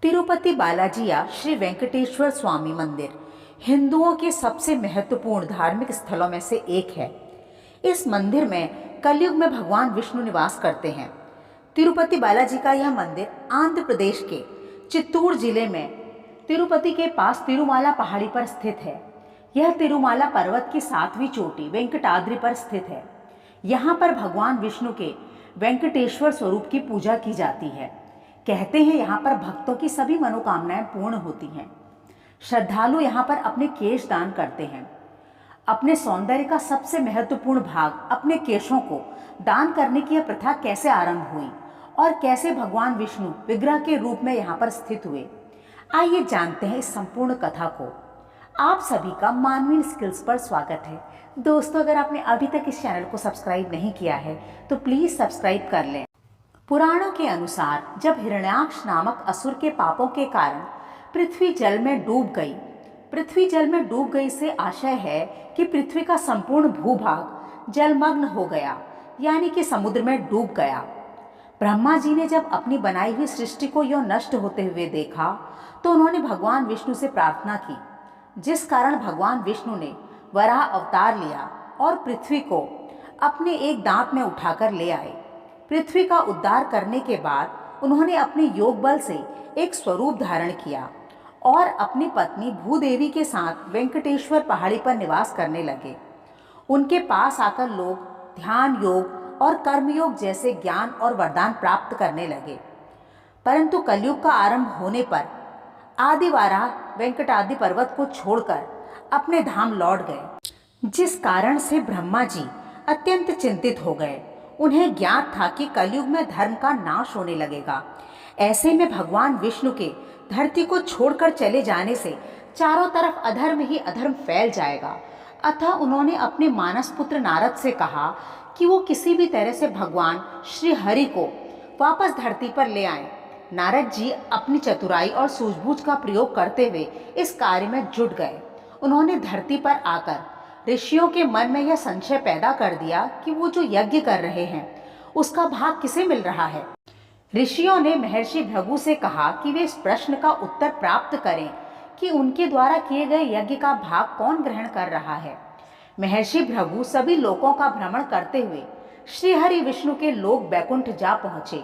तिरुपति बालाजी या श्री वेंकटेश्वर स्वामी मंदिर हिंदुओं के सबसे महत्वपूर्ण धार्मिक स्थलों में से एक है। इस मंदिर में कलयुग में भगवान विष्णु निवास करते हैं। तिरुपति बालाजी का यह मंदिर आंध्र प्रदेश के चित्तूर जिले में तिरुपति के पास तिरुमाला पहाड़ी पर स्थित है। यह तिरुमाला पर्वत की 7वीं चोटी वेंकटाद्रि पर स्थित है। यहाँ पर भगवान विष्णु के वेंकटेश्वर स्वरूप की पूजा की जाती है। कहते हैं यहाँ पर भक्तों की सभी मनोकामनाएं पूर्ण होती हैं। श्रद्धालु यहाँ पर अपने केश दान करते हैं। अपने सौंदर्य का सबसे महत्वपूर्ण भाग अपने केशों को दान करने की यह प्रथा कैसे आरंभ हुई और कैसे भगवान विष्णु विग्रह के रूप में यहाँ पर स्थित हुए, आइए जानते हैं इस संपूर्ण कथा को। आप सभी का मानवीय स्किल्स पर स्वागत है। दोस्तों, अगर आपने अभी तक इस चैनल को सब्सक्राइब नहीं किया है तो प्लीज सब्सक्राइब कर लें। पुराणों के अनुसार जब हिरण्याक्ष नामक असुर के पापों के कारण पृथ्वी जल में डूब गई से आशय है कि पृथ्वी का संपूर्ण भूभाग जलमग्न हो गया, यानी कि समुद्र में डूब गया। ब्रह्मा जी ने जब अपनी बनाई हुई सृष्टि को यह नष्ट होते हुए देखा तो उन्होंने भगवान विष्णु से प्रार्थना की, जिस कारण भगवान विष्णु ने वराह अवतार लिया और पृथ्वी को अपने एक दांत में उठाकर ले आए। पृथ्वी का उद्धार करने के बाद उन्होंने अपने योग बल से एक स्वरूप धारण किया और अपनी पत्नी भूदेवी के साथ वेंकटेश्वर पहाड़ी पर निवास करने लगे। उनके पास आकर लोग ध्यान योग और कर्मयोग जैसे ज्ञान और वरदान प्राप्त करने लगे। परंतु कलयुग का आरंभ होने पर आदिवाराह वेंकटाद्रि पर्वत को छोड़कर अपने धाम लौट गए, जिस कारण से ब्रह्मा जी अत्यंत चिंतित हो गए। उन्हें ज्ञात था कि कलयुग में धर्म का नाश होने लगेगा। ऐसे में भगवान विष्णु के धरती को छोड़कर चले जाने से चारों तरफ अधर्म ही अधर्म फैल जाएगा। अतः उन्होंने अपने मानस पुत्र नारद से कहा कि वो किसी भी तरह से भगवान श्री हरि को वापस धरती पर ले आएं। नारद जी अपनी चतुराई और सूझबूझ का प्रयोग करते हुए इस कार्य में जुट गए। उन्होंने धरती पर आकर ऋषियों के मन में यह संशय पैदा कर दिया कि वो जो यज्ञ कर रहे हैं उसका भाग किसे मिल रहा है। ऋषियों ने महर्षि भृगु से कहा कि वे इस प्रश्न का उत्तर प्राप्त करें कि उनके द्वारा किए गए यज्ञ का भाग कौन ग्रहण कर रहा है। महर्षि भृगु सभी लोकों का भ्रमण करते हुए श्रीहरि विष्णु के लोक बैकुंठ जा पहुंचे।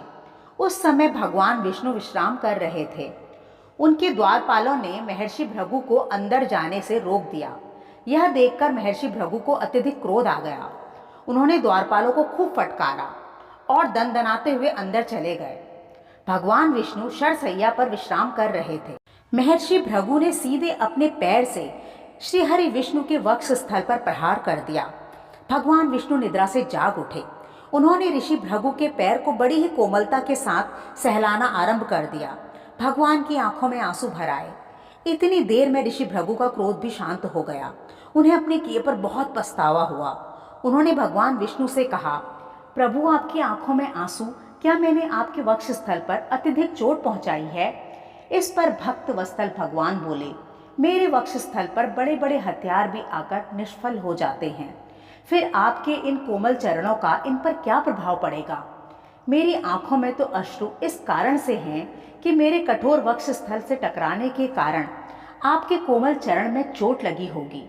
उस समय भगवान विष्णु विश्राम कर रहे थे। उनके द्वारपालों ने महर्षि भृगु को अंदर जाने से रोक दिया। यह देखकर महर्षि भृगु को अत्यधिक क्रोध आ गया। उन्होंने द्वारपालों को खूब फटकारा और दंदनाते हुए अंदर चले गए। भगवान विष्णु शरशैया पर विश्राम कर रहे थे। महर्षि भृगु ने सीधे अपने पैर से श्रीहरि विष्णु के वक्ष स्थल पर प्रहार कर दिया। भगवान विष्णु निद्रा से जाग उठे। उन्होंने ऋषि भृगु के पैर को बड़ी ही कोमलता के साथ सहलाना आरंभ कर दिया। भगवान की आंखों में आंसू भर आए। इतनी देर में ऋषि भृगु का क्रोध भी शांत हो गया। उन्हें अपने किए पर बहुत पछतावा हुआ। उन्होंने भगवान विष्णु से कहा, प्रभु, आपकी आंखों में आंसू, क्या मैंने आपके वक्ष स्थल पर अत्यधिक चोट पहुंचाई है? इस पर भक्त वत्सल भगवान बोले, मेरे वक्ष स्थल पर बड़े बड़े हथियार भी आकर निष्फल हो जाते हैं, फिर आपके इन कोमल चरणों का इन पर क्या प्रभाव पड़ेगा? मेरी आंखों में तो अश्रु इस कारण से हैं कि मेरे कठोर वक्ष स्थल से टकराने के कारण आपके कोमल चरण में चोट लगी होगी।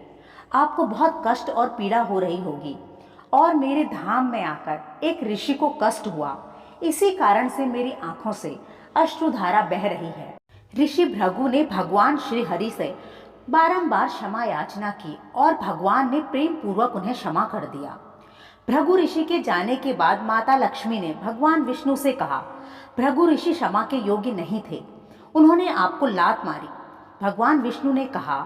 आपको बहुत कष्ट और पीड़ा हो रही होगी और मेरे धाम में आकर एक ऋषि को कष्ट हुआ, इसी कारण से मेरी आंखों से अश्रुधारा बह रही है। ऋषि भृगु ने भगवान श्री हरि से बारंबार क्षमा याचना की और भगवान ने प्रेम पूर्वक उन्हें क्षमा कर दिया। भृगु ऋषि के जाने के बाद माता लक्ष्मी ने भगवान विष्णु से कहा, भृगु ऋषि क्षमा के योग्य नहीं थे, उन्होंने आपको लात मारी। भगवान विष्णु ने कहा,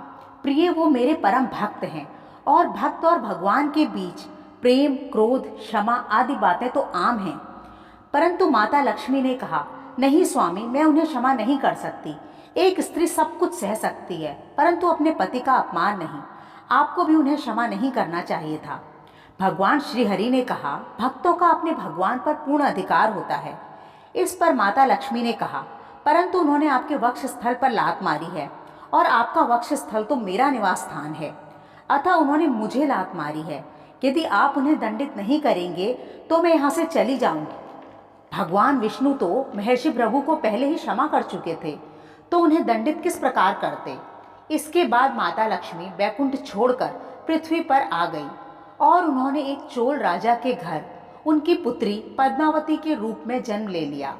प्रिय, वो मेरे परम भक्त हैं और भक्त और भगवान के बीच प्रेम, क्रोध, क्षमा आदि बातें तो आम हैं। परंतु माता लक्ष्मी ने कहा, नहीं स्वामी, मैं उन्हें क्षमा नहीं कर सकती। एक स्त्री सब कुछ सह सकती है परंतु अपने पति का अपमान नहीं। आपको भी उन्हें क्षमा नहीं करना चाहिए था। भगवान श्रीहरि ने कहा, भक्तों का अपने भगवान पर पूर्ण अधिकार होता है। इस पर माता लक्ष्मी ने कहा, परंतु उन्होंने आपके वक्ष स्थल पर लात मारी है और आपका वक्ष स्थल तो मेरा निवास स्थान है, अतः उन्होंने मुझे लात मारी है। यदि आप उन्हें दंडित नहीं करेंगे तो मैं यहाँ से चली जाऊंगी। भगवान विष्णु तो महर्षि भृगु को पहले ही क्षमा कर चुके थे। तो उन्हें दंडित किस प्रकार करते। इसके बाद माता लक्ष्मी बैकुंठ छोड़कर पृथ्वी पर आ गई और उन्होंने एक चोल राजा के घर उनकी पुत्री पद्मावती के रूप में जन्म ले लिया।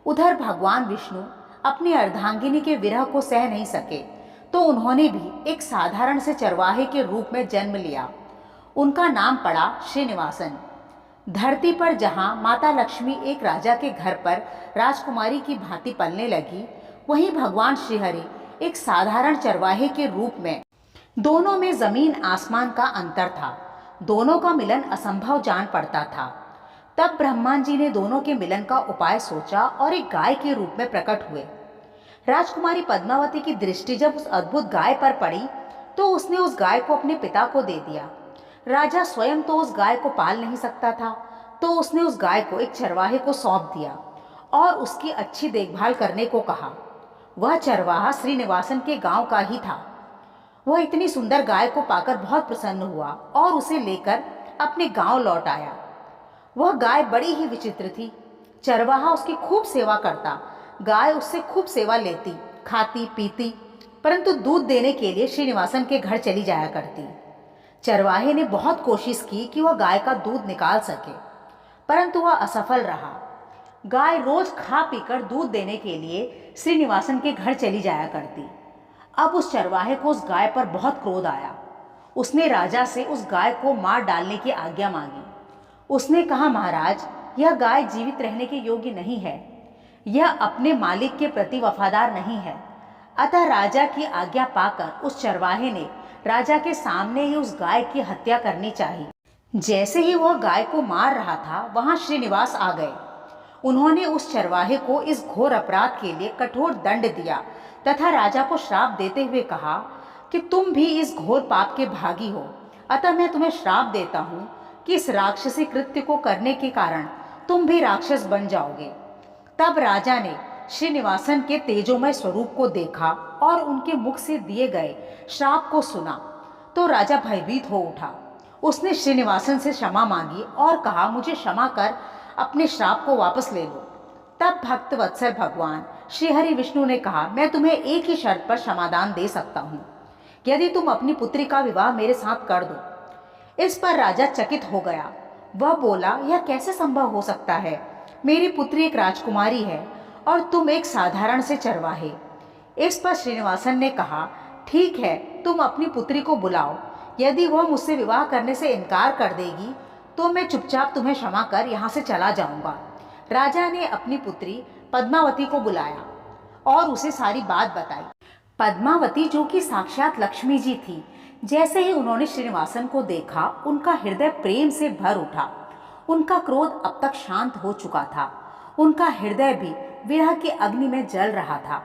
उधर भगवान विष्णु अपनी अर्धांगिनी के विरह को सह नहीं सके, तो उन्होंने भी एक साधारण से चरवाहे के रूप में जन्म लिया। उनका नाम पड़ा श्रीनिवासन। धरती पर जहाँ माता लक्ष्मी एक राजा के घर पर राजकुमारी की भांति पलने लगी, वहीं भगवान श्रीहरि एक साधारण चरवाहे के रूप में। दोनों में जमीन आसमान का अंतर था। दोनों का मिलन असंभव जान पड़ता था। तब ब्रह्मा जी ने दोनों के मिलन का उपाय सोचा और एक गाय के रूप में प्रकट हुए। राजकुमारी पद्मावती की दृष्टि जब उस अद्भुत गाय पर पड़ी तो उसने उस गाय को अपने पिता को दे दिया। राजा स्वयं तो उस गाय को पाल नहीं सकता था, तो उसने उस गाय को एक चरवाहे को सौंप दिया और उसकी अच्छी देखभाल करने को कहा। वह चरवाहा श्रीनिवासन के गांव का ही था। वह इतनी सुंदर गाय को पाकर बहुत प्रसन्न हुआ और उसे लेकर अपने गांव लौट आया। वह गाय बड़ी ही विचित्र थी। चरवाहा उसकी खूब सेवा करता, गाय उससे खूब सेवा लेती, खाती पीती, परंतु दूध देने के लिए श्रीनिवासन के घर चली जाया करती। चरवाहे ने बहुत कोशिश की कि वह गाय का दूध निकाल सके, परंतु वह असफल रहा। गाय रोज खा पीकर दूध देने के लिए श्रीनिवासन के घर चली जाया करती। अब उस चरवाहे को उस गाय पर बहुत क्रोध आया। उसने राजा से उस गाय को मार डालने की आज्ञा मांगी। उसने कहा, महाराज, यह गाय जीवित रहने के योग्य नहीं है। यह अपने मालिक के प्रति वफादार नहीं है। अतः राजा की आज्ञा पाकर उस चरवाहे ने राजा के सामने ही उस गाय की हत्या करनी चाहिए। जैसे ही वह गाय को मार रहा था, वहां श्रीनिवास आ गए। उन्होंने उस चरवाहे को इस घोर अपराध के लिए कठोर दंड दिया तथा राजा को श्राप देते हुए कहा कि तुम भी इस घोर पाप के भागी हो, अतः मैं तुम्हें श्राप देता हूँ कि इस राक्षसी कृत्य को करने के कारण तुम भी राक्षस बन जाओगे। तब राजा ने श्रीनिवासन के तेजोमय स्वरूप को देखा और उनके मुख से दिए गए श्राप को सुना तो राजा भयभीत हो उठा। उसने श्रीनिवासन से क्षमा मांगी और कहा, मुझे क्षमा कर अपने श्राप को वापस ले लो। तब भक्त वत्सल भगवान श्रीहरि विष्णु ने कहा, मैं तुम्हें एक ही शर्त पर क्षमादान दे सकता हूँ, यदि तुम अपनी पुत्री का विवाह मेरे साथ कर दो। इस पर राजा चकित हो गया। वह बोला, यह कैसे संभव हो सकता है? मेरी पुत्री एक राजकुमारी है और तुम एक साधारण से चरवाहे। इस पर श्रीनिवासन ने कहा, ठीक है, तुम अपनी पुत्री को बुलाओ। यदि वह मुझसे विवाह करने से इनकार कर देगी तो मैं चुपचाप तुम्हें क्षमा कर यहाँ से चला जाऊंगा। राजा ने अपनी पुत्री पद्मावती को बुलाया और उसे सारी बात बताई। पद्मावती, जो कि साक्षात लक्ष्मी जी थी, जैसे ही उन्होंने श्रीनिवासन को देखा, उनका हृदय प्रेम से भर उठा। उनका क्रोध अब तक शांत हो चुका था। उनका हृदय भी विरह की अग्नि में जल रहा था।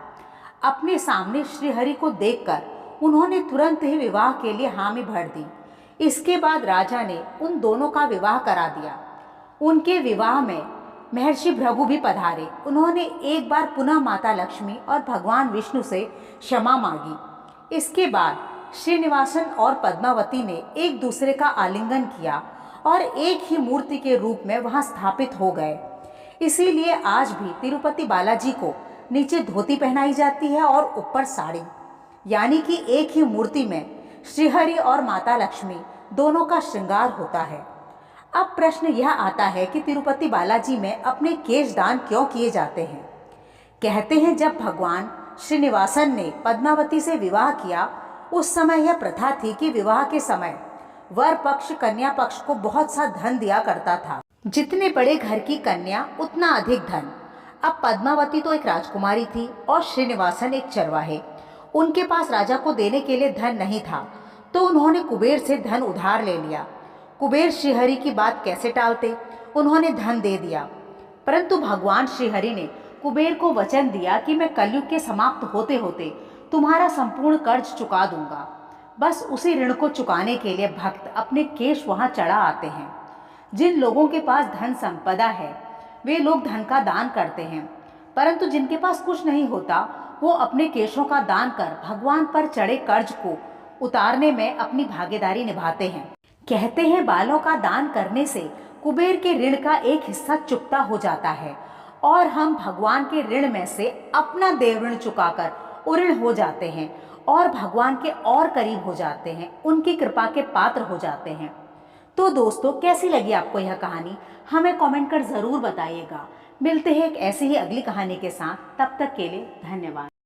अपने सामने श्रीहरि को देखकर उन्होंने तुरंत ही विवाह के लिए हामी भर दी। इसके बाद राजा ने उन दोनों का विवाह करा दिया। उनके विवाह में महर्षि भृगु भी पधारे। उन्होंने एक बार पुनः माता लक्ष्मी और भगवान विष्णु से क्षमा मांगी। इसके बाद श्रीनिवासन और पद्मावती ने एक दूसरे का आलिंगन किया और एक ही मूर्ति के रूप में वहां स्थापित हो गए। इसीलिए आज भी तिरुपति बालाजी को नीचे धोती पहनाई जाती है और ऊपर साड़ी, यानी कि एक ही मूर्ति में श्रीहरि और माता लक्ष्मी दोनों का श्रृंगार होता है। अब प्रश्न यह आता है कि तिरुपति बालाजी में अपने केश दान क्यों किए जाते हैं? कहते हैं, जब भगवान श्रीनिवासन ने पद्मावती से विवाह किया, उस समय यह प्रथा थी कि विवाह के समय वर पक्ष कन्या पक्ष को बहुत सा धन दिया करता था। जितने बड़े घर की कन्या उतना अधिक धन। अब पद्मावती तो एक राजकुमारी थी और श्रीनिवासन एक चरवाहे। उनके पास राजा को देने के लिए धन नहीं था, तो उन्होंने कुबेर से धन उधार ले लिया। कुबेर श्रीहरि की बात कैसे टालते, उन्होंने धन दे दिया। परंतु भगवान श्रीहरि ने कुबेर को वचन दिया कि मैं कलयुग के समाप्त होते होते तुम्हारा संपूर्ण कर्ज चुका दूंगा। बस उसी ऋण को चुकाने के लिए भक्त अपने केश वहां चढ़ा आते हैं। जिन लोगों के पास धन संपदा है वे लोग धन का दान करते हैं, परंतु जिनके पास कुछ नहीं होता वो अपने केशों का दान कर भगवान पर चढ़े कर्ज को उतारने में अपनी भागीदारी निभाते हैं। कहते हैं, बालों का दान करने से कुबेर के ऋण का एक हिस्सा चुकता हो जाता है और हम भगवान के ऋण में से अपना देव ऋण चुकाकर उऋण हो जाते हैं और भगवान के और करीब हो जाते हैं, उनकी कृपा के पात्र हो जाते हैं। तो दोस्तों, कैसी लगी आपको यह कहानी? हमें कमेंट कर ज़रूर बताइएगा। मिलते हैं एक ऐसी ही अगली कहानी के साथ, तब तक के लिए धन्यवाद।